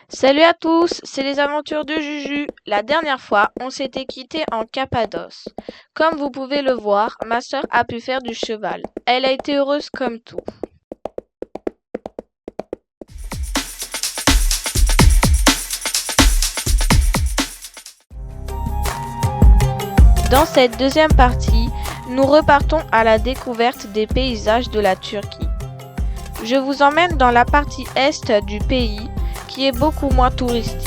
Salut à tous, c'est les aventures de Juju. La dernière fois, on s'était quitté en Cappadoce. Comme vous pouvez le voir, ma sœur a pu faire du cheval. Elle a été heureuse comme tout. Dans cette deuxième partie, nous repartons à la découverte des paysages de la Turquie. Je vous emmène dans la partie est du pays, qui est beaucoup moins touristique.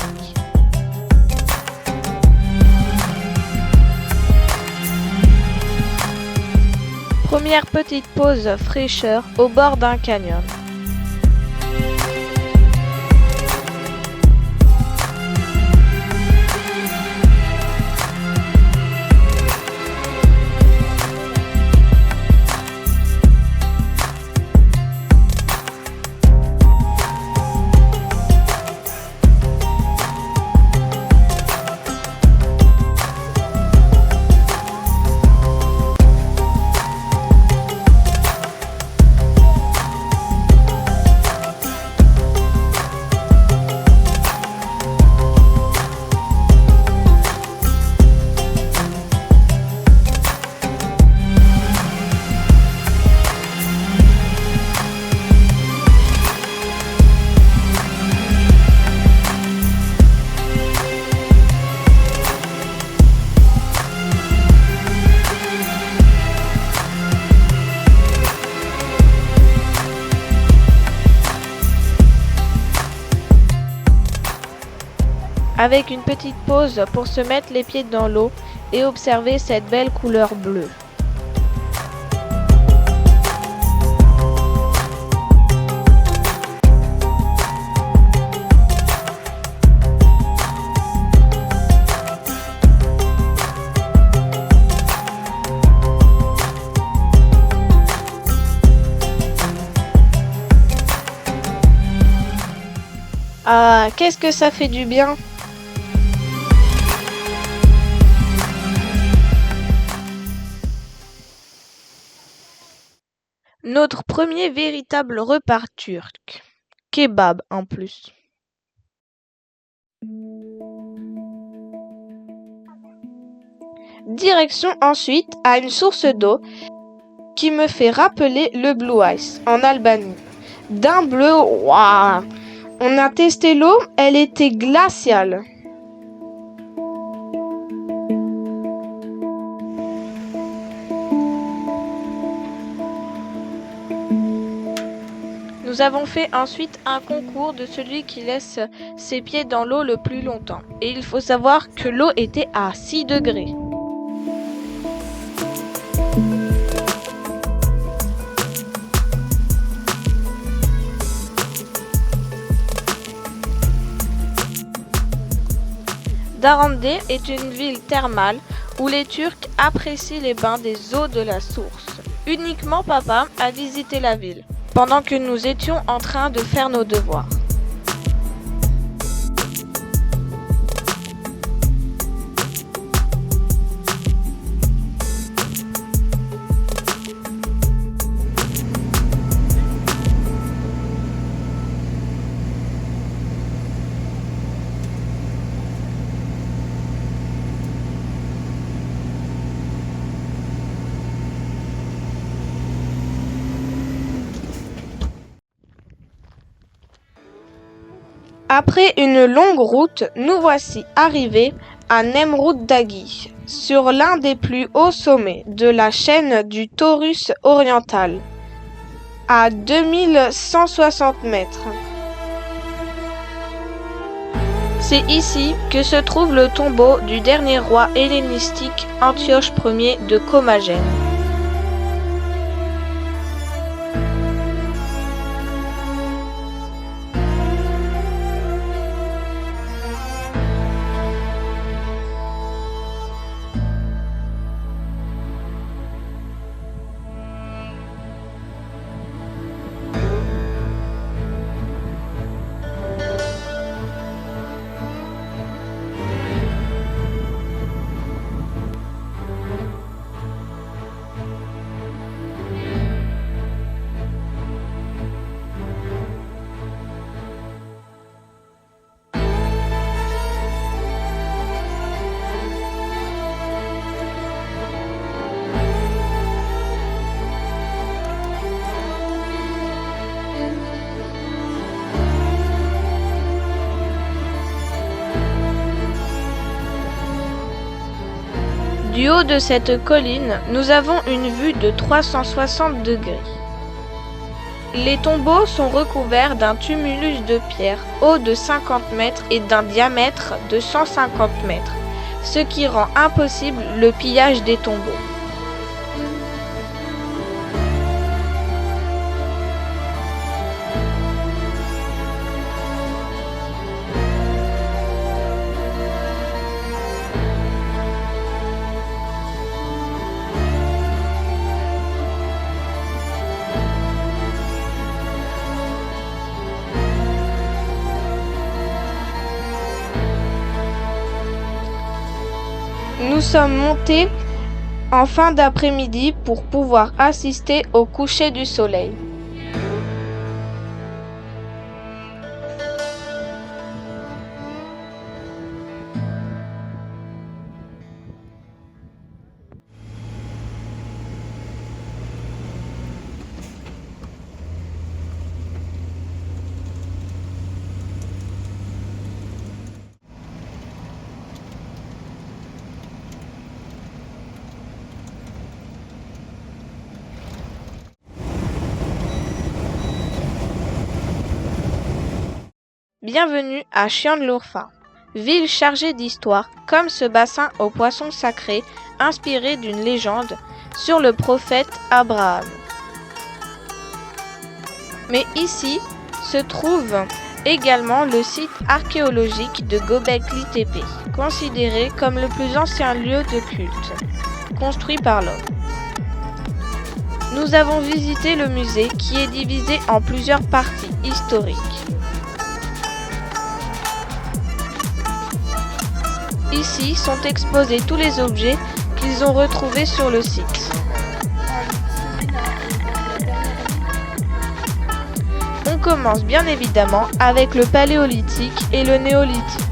Première petite pause fraîcheur au bord d'un canyon. Avec une petite pause pour se mettre les pieds dans l'eau et observer cette belle couleur bleue. Ah, qu'est-ce que ça fait du bien! Notre premier véritable repas turc. Kebab en plus. Direction ensuite à une source d'eau qui me fait rappeler le Blue Ice en Albanie. D'un bleu, waouh! On a testé l'eau, elle était glaciale. Nous avons fait ensuite un concours de celui qui laisse ses pieds dans l'eau le plus longtemps. Et il faut savoir que l'eau était à 6 degrés. Darande est une ville thermale où les Turcs apprécient les bains des eaux de la source. Uniquement papa a visité la ville, pendant que nous étions en train de faire nos devoirs. Après une longue route, nous voici arrivés à Nemrut Dağı, sur l'un des plus hauts sommets de la chaîne du Taurus oriental, à 2160 mètres. C'est ici que se trouve le tombeau du dernier roi hellénistique Antioche Ier de Commagène. Du haut de cette colline, nous avons une vue de 360 degrés. Les tombeaux sont recouverts d'un tumulus de pierre haut de 50 mètres et d'un diamètre de 150 mètres, ce qui rend impossible le pillage des tombeaux. Nous sommes montés en fin d'après-midi pour pouvoir assister au coucher du soleil. Bienvenue à Chian-de-l'Ourfa, ville chargée d'histoire comme ce bassin aux poissons sacrés inspiré d'une légende sur le prophète Abraham. Mais ici se trouve également le site archéologique de Göbekli Tepe, considéré comme le plus ancien lieu de culte, construit par l'homme. Nous avons visité le musée qui est divisé en plusieurs parties historiques. Ici sont exposés tous les objets qu'ils ont retrouvés sur le site. On commence bien évidemment avec le paléolithique et le néolithique.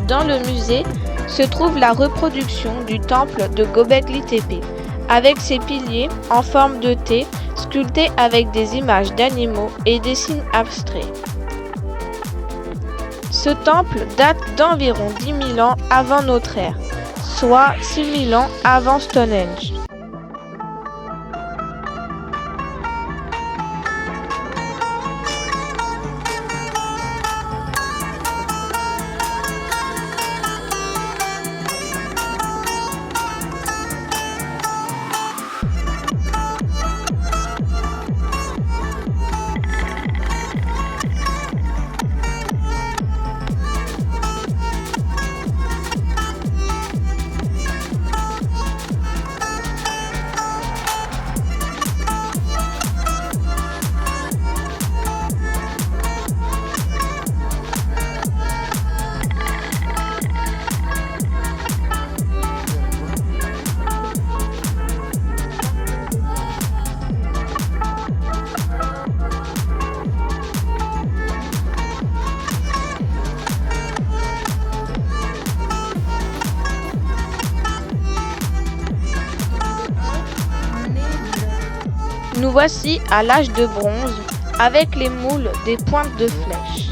Dans le musée se trouve la reproduction du temple de Göbekli Tepe, avec ses piliers en forme de T sculptés avec des images d'animaux et des signes abstraits. Ce temple date d'environ 10 000 ans avant notre ère, soit 6 000 ans avant Stonehenge. Nous voici à l'âge de bronze avec les moules des pointes de flèches.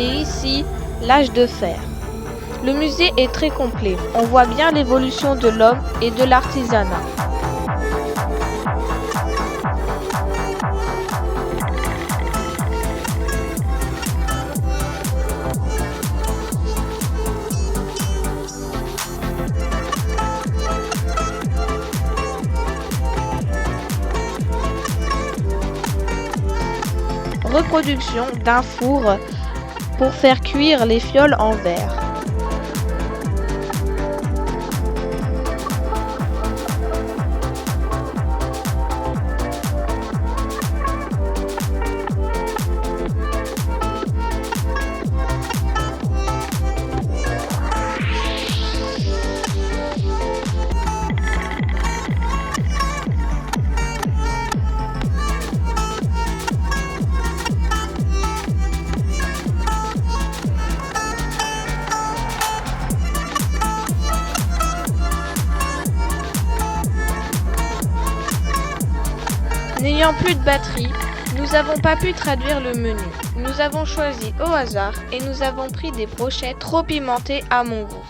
et ici, l'âge de fer. Le musée est très complet. On voit bien l'évolution de l'homme et de l'artisanat. Reproduction d'un four pour faire cuire les fioles en verre. N'ayant plus de batterie, nous n'avons pas pu traduire le menu. Nous avons choisi au hasard et nous avons pris des brochettes trop pimentées à mon goût.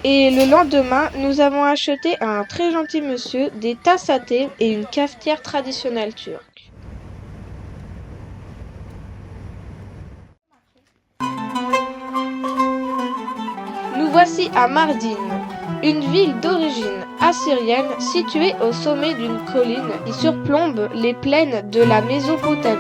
Et le lendemain, nous avons acheté à un très gentil monsieur des tasses à thé et une cafetière traditionnelle turque. Nous voici à Mardin, une ville d'origine assyrienne située au sommet d'une colline qui surplombe les plaines de la Mésopotamie.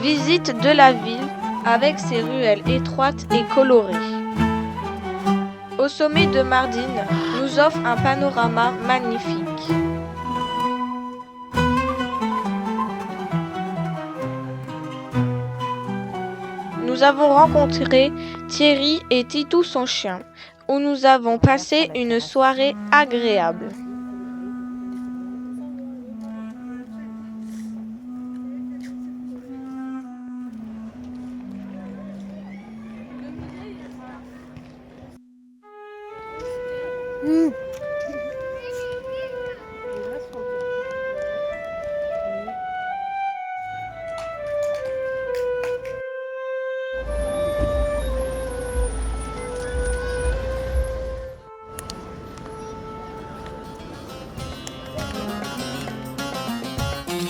Visite de la ville avec ses ruelles étroites et colorées. Au sommet de Mardin nous offre un panorama magnifique. Nous avons rencontré Thierry et Titou son chien, où nous avons passé une soirée agréable.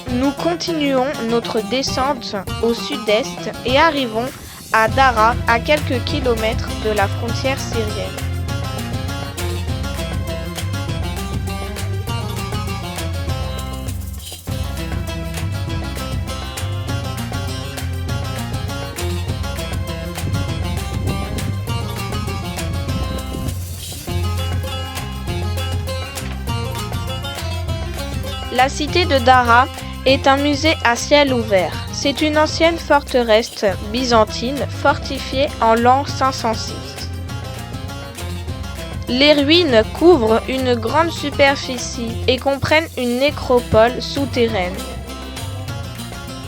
Nous continuons notre descente au sud-est et arrivons à Dara, à quelques kilomètres de la frontière syrienne. La cité de Dara est un musée à ciel ouvert. C'est une ancienne forteresse byzantine fortifiée en l'an 506. Les ruines couvrent une grande superficie et comprennent une nécropole souterraine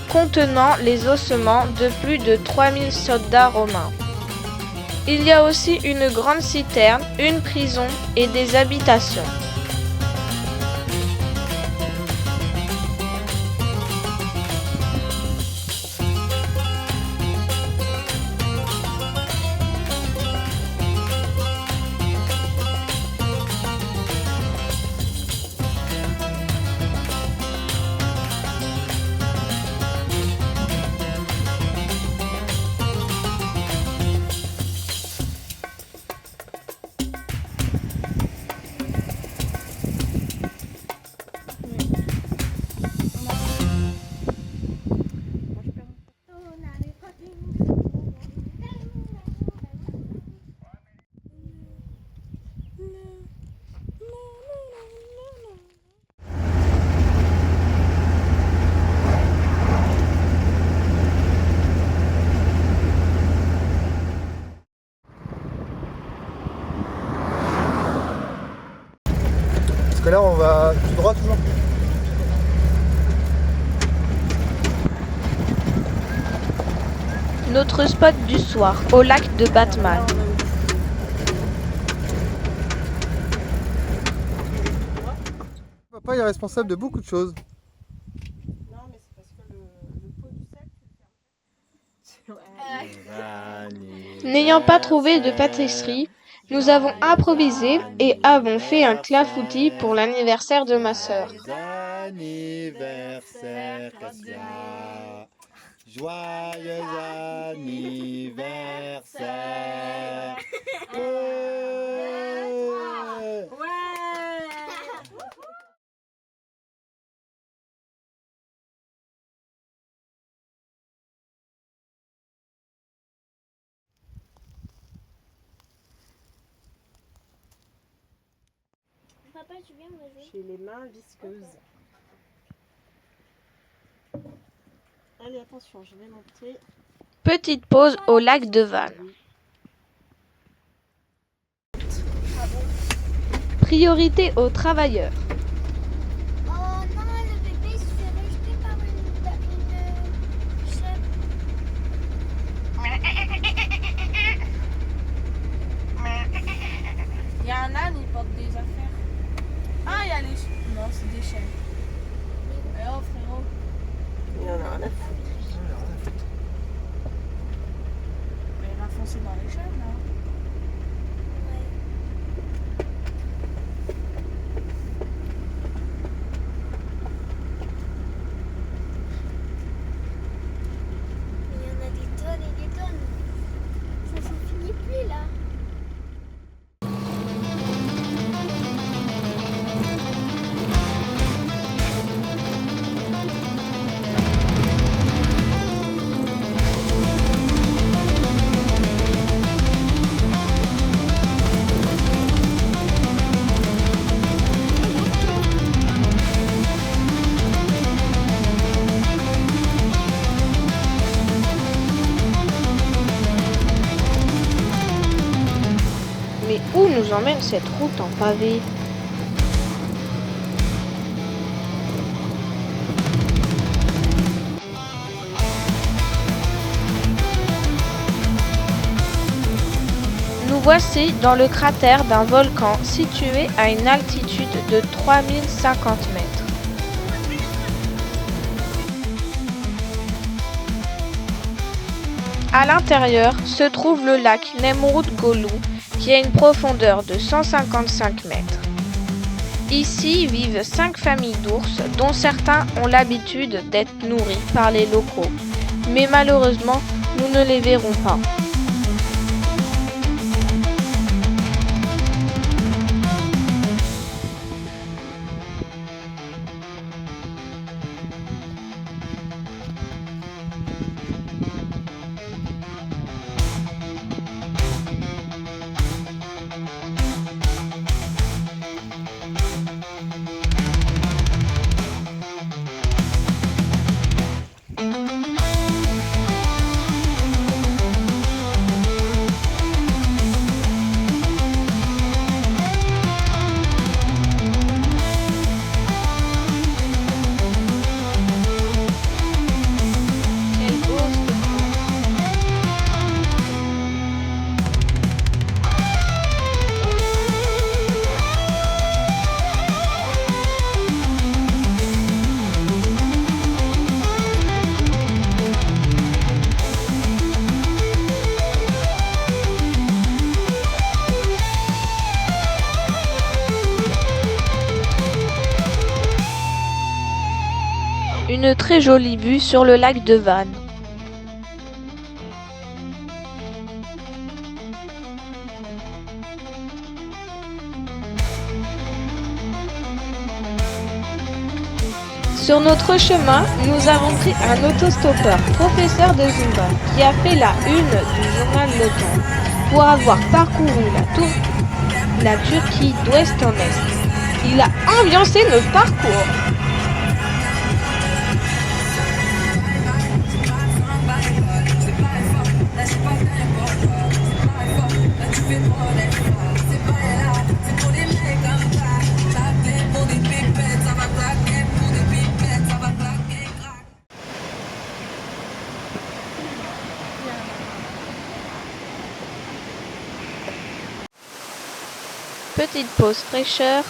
contenant les ossements de plus de 3000 soldats romains. Il y a aussi une grande citerne, une prison et des habitations. Parce que là on va tout droit toujours. Notre spot du soir, au lac de Batman. Papa est responsable de beaucoup de choses. Non, mais c'est parce que le pot du sac, N'ayant pas trouvé de pâtisserie, nous avons improvisé et avons fait un clafoutis pour l'anniversaire de ma sœur. Anniversaire, Cassia. Joyeux anniversaire. Papa, tu viens me jouer? j'ai les mains visqueuses. Allez, attention, je vais monter. Petite pause au lac de Vannes. Priorité aux travailleurs. Oh non, le bébé se fait rejeter par une chèvre. Il y a un âne, il porte des affaires. Ah, il y a les... Non, c'est des chèvres. Eh oh, frérot. Il y en a un à foutre. Mais il va foncer dans les chèvres, là. Il y en a des tonnes et des tonnes. Ça s'en finit plus là. Mais où nous emmène cette route en pavé? Nous voici dans le cratère d'un volcan situé à une altitude de 3050 mètres. À l'intérieur se trouve le lac Nemrut Golou qui a une profondeur de 155 mètres. Ici vivent 5 familles d'ours dont certains ont l'habitude d'être nourris par les locaux. Mais malheureusement, nous ne les verrons pas. Une très jolie vue sur le lac de Vannes. Sur notre chemin, nous avons pris un autostoppeur, professeur de Zumba, qui a fait la une du journal Le Temps pour avoir parcouru la Turquie d'ouest en est. Il a ambiancé notre parcours. petite pause fraîcheur.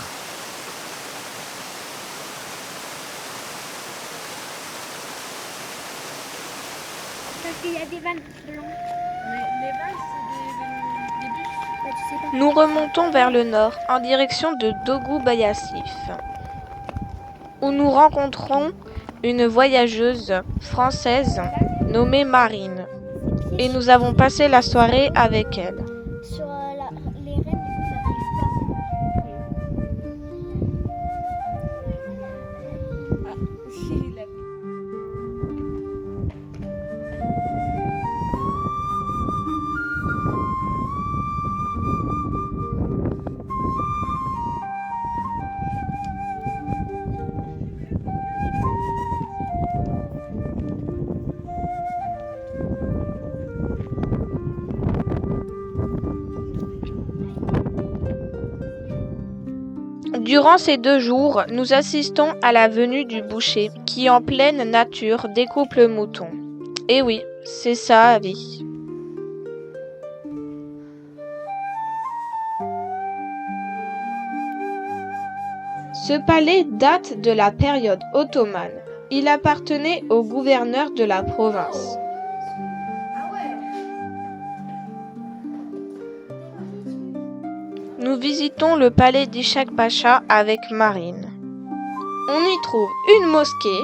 Parce qu'il y a des vannes blancs. Mais les vagues, c'est des bus. Bah, tu sais pas. Nous remontons vers le nord en direction de Dogu Bayassif, où nous rencontrons une voyageuse française nommée Marine. Et nous avons passé la soirée avec elle. Sur les rennes, ça n'arrive pas. Ah, il a Durant ces 2 jours, nous assistons à la venue du boucher qui, en pleine nature, découpe le mouton. Et oui, c'est ça la vie. Ce palais date de la période ottomane. Il appartenait au gouverneur de la province. Nous visitons le palais d'Ishak Pacha avec Marine. On y trouve une mosquée,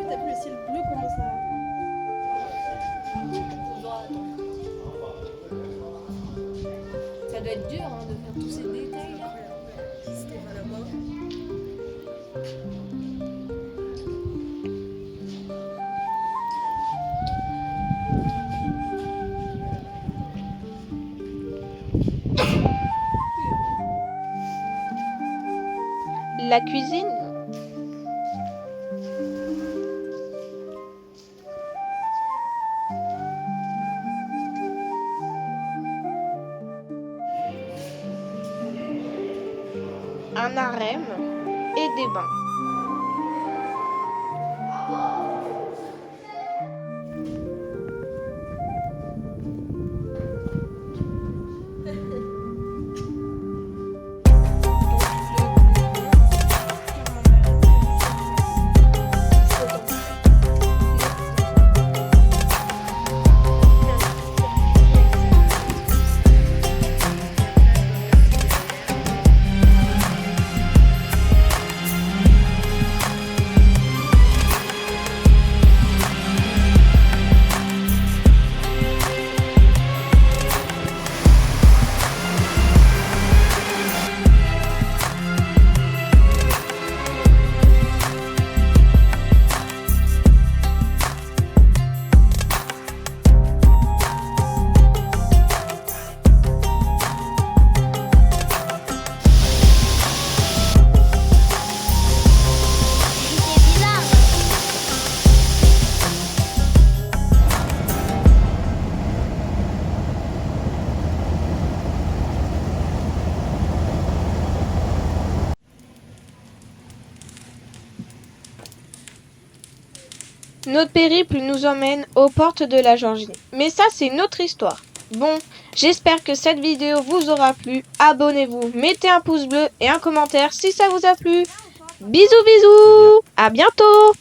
T'as vu le ciel bleu comment ça Ça doit être dur de faire tous ces détails là. C'était pas là-bas. la cuisine. Un harem et des bains. Notre périple nous emmène aux portes de la Géorgie. Mais ça, c'est une autre histoire. Bon, j'espère que cette vidéo vous aura plu. Abonnez-vous, mettez un pouce bleu et un commentaire si ça vous a plu. Bisous bisous, à bientôt.